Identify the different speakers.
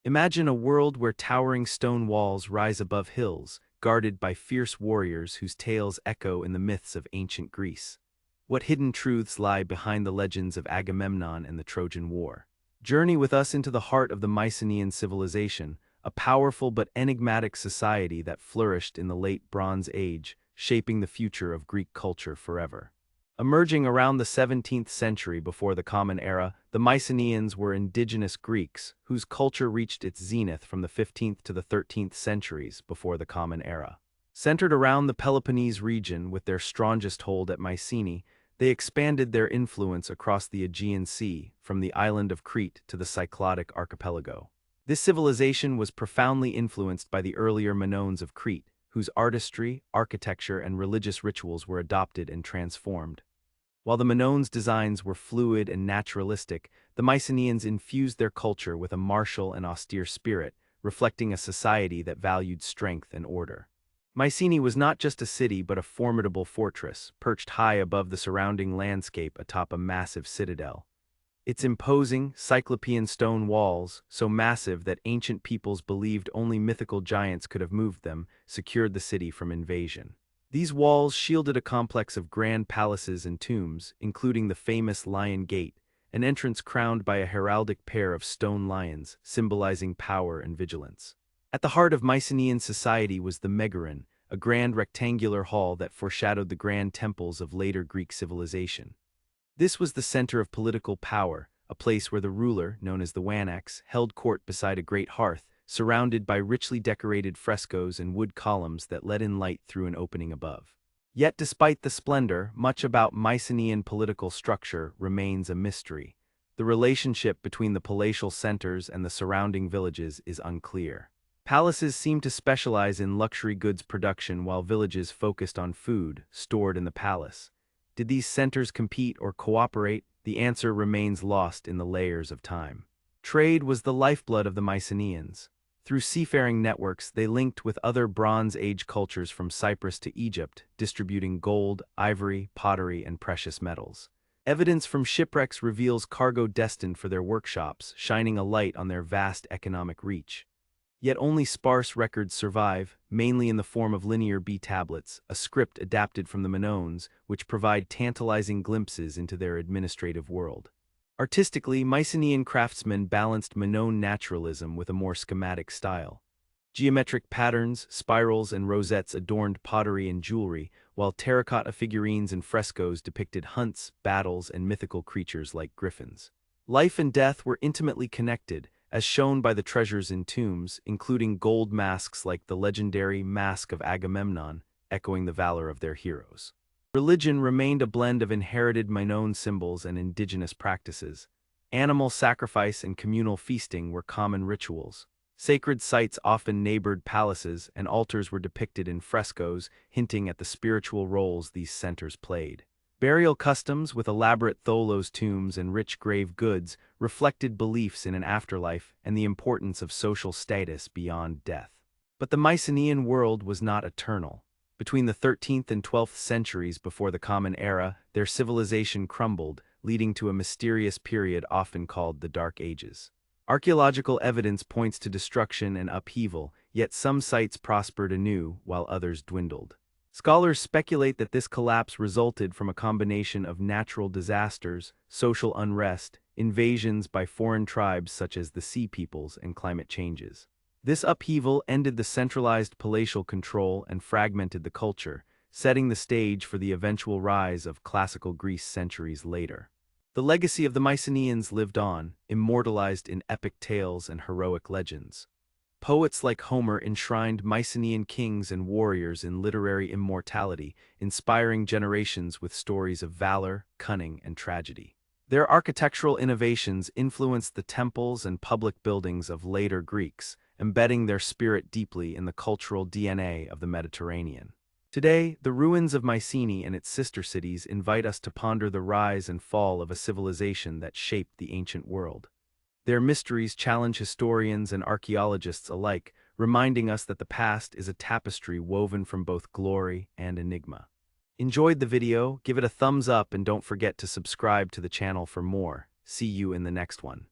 Speaker 1: Imagine a world where towering stone walls rise above hills, guarded by fierce warriors whose tales echo in the myths of ancient Greece. What hidden truths lie behind the legends of Agamemnon and the Trojan War? Journey with us into the heart of the Mycenaean civilization, a powerful but enigmatic society that flourished in the late Bronze Age, shaping the future of Greek culture forever. Emerging around the 17th century before the Common Era, the Mycenaeans were indigenous Greeks whose culture reached its zenith from the 15th to the 13th centuries before the Common Era. Centered around the Peloponnese region with their strongest hold at Mycenae, they expanded their influence across the Aegean Sea, from the island of Crete to the Cycladic archipelago. This civilization was profoundly influenced by the earlier Minoans of Crete, whose artistry, architecture, and religious rituals were adopted and transformed. While the Minoans' designs were fluid and naturalistic, the Mycenaeans infused their culture with a martial and austere spirit, reflecting a society that valued strength and order. Mycenae was not just a city but a formidable fortress, perched high above the surrounding landscape atop a massive citadel. Its imposing, cyclopean stone walls, so massive that ancient peoples believed only mythical giants could have moved them, secured the city from invasion. These walls shielded a complex of grand palaces and tombs, including the famous Lion Gate, an entrance crowned by a heraldic pair of stone lions, symbolizing power and vigilance. At the heart of Mycenaean society was the Megaron, a grand rectangular hall that foreshadowed the grand temples of later Greek civilization. This was the center of political power, a place where the ruler, known as the Wanax, held court beside a great hearth, surrounded by richly decorated frescoes and wood columns that let in light through an opening above. Yet despite the splendor, much about Mycenaean political structure remains a mystery. The relationship between the palatial centers and the surrounding villages is unclear. Palaces seem to specialize in luxury goods production while villages focused on food stored in the palace. Did these centers compete or cooperate? The answer remains lost in the layers of time. Trade was the lifeblood of the Mycenaeans. Through seafaring networks, they linked with other Bronze Age cultures from Cyprus to Egypt, distributing gold, ivory, pottery, and precious metals. Evidence from shipwrecks reveals cargo destined for their workshops, shining a light on their vast economic reach. Yet only sparse records survive, mainly in the form of linear B tablets, a script adapted from the Minoans, which provide tantalizing glimpses into their administrative world. Artistically, Mycenaean craftsmen balanced Minoan naturalism with a more schematic style. Geometric patterns, spirals, and rosettes adorned pottery and jewelry, while terracotta figurines and frescoes depicted hunts, battles, and mythical creatures like griffins. Life and death were intimately connected, as shown by the treasures in tombs, including gold masks like the legendary Mask of Agamemnon, echoing the valor of their heroes. Religion remained a blend of inherited Minoan symbols and indigenous practices. Animal sacrifice and communal feasting were common rituals. Sacred sites often neighbored palaces, and altars were depicted in frescoes, hinting at the spiritual roles these centers played. Burial customs, with elaborate tholos tombs and rich grave goods, reflected beliefs in an afterlife and the importance of social status beyond death. But the Mycenaean world was not eternal. Between the 13th and 12th centuries before the Common Era, their civilization crumbled, leading to a mysterious period often called the Dark Ages. Archaeological evidence points to destruction and upheaval, yet some sites prospered anew while others dwindled. Scholars speculate that this collapse resulted from a combination of natural disasters, social unrest, invasions by foreign tribes such as the Sea Peoples, and climate changes. This upheaval ended the centralized palatial control and fragmented the culture, setting the stage for the eventual rise of classical Greece centuries later. The legacy of the Mycenaeans lived on, immortalized in epic tales and heroic legends. Poets like Homer enshrined Mycenaean kings and warriors in literary immortality, inspiring generations with stories of valor, cunning, and tragedy. Their architectural innovations influenced the temples and public buildings of later Greeks, embedding their spirit deeply in the cultural DNA of the Mediterranean. Today, the ruins of Mycenae and its sister cities invite us to ponder the rise and fall of a civilization that shaped the ancient world. Their mysteries challenge historians and archaeologists alike, reminding us that the past is a tapestry woven from both glory and enigma. Enjoyed the video? Give it a thumbs up and don't forget to subscribe to the channel for more. See you in the next one.